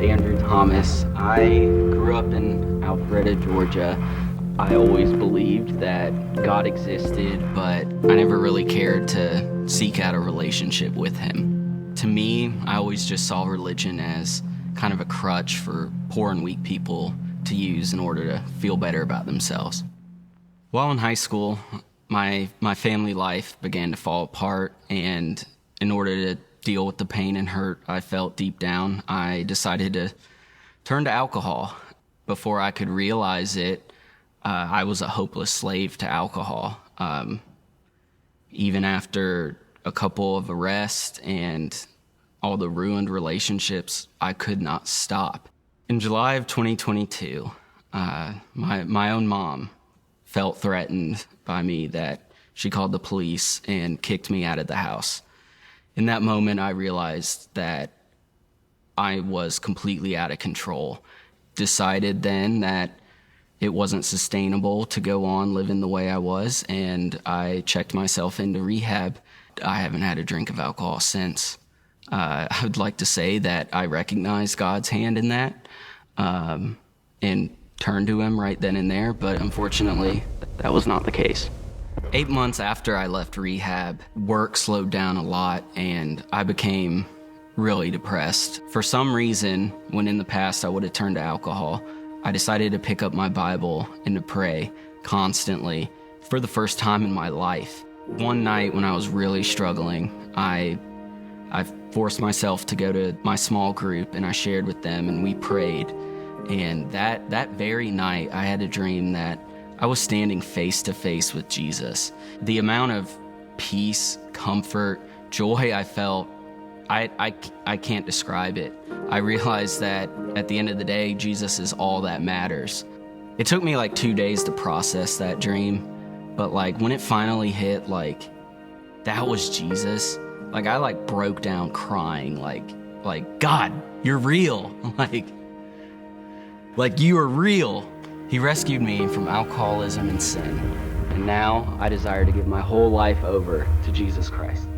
Andrew Thomas. I grew up in Alpharetta, Georgia. I always believed that God existed, but I never really cared to seek out a relationship with Him. To me, I always just saw religion as kind of a crutch for poor and weak people to use in order to feel better about themselves. While in high school, my family life began to fall apart, and in order to deal with the pain and hurt I felt deep down, I decided to turn to alcohol. Before I could realize it, I was a hopeless slave to alcohol. Even after a couple of arrests and all the ruined relationships, I could not stop. In July of 2022, my own mom felt threatened by me that she called the police and kicked me out of the house. In that moment, I realized that I was completely out of control. Decided then that it wasn't sustainable to go on living the way I was, and I checked myself into rehab. I haven't had a drink of alcohol since. I would like to say that I recognize God's hand in that and turned to Him right then and there, but unfortunately, that was not the case. 8 months after I left rehab, work slowed down a lot and I became really depressed. For some reason, when in the past I would have turned to alcohol, I decided to pick up my Bible and to pray constantly for the first time in my life. One night when I was really struggling, I forced myself to go to my small group and I shared with them and we prayed. And that very night, I had a dream that I was standing face to face with Jesus. The amount of peace, comfort, joy I felt, I can't describe it. I realized that at the end of the day, Jesus is all that matters. It took me like 2 days to process that dream, but like when it finally hit, like that was Jesus. Like I broke down crying, like God, you're real. Like you are real. He rescued me from alcoholism and sin, and now I desire to give my whole life over to Jesus Christ.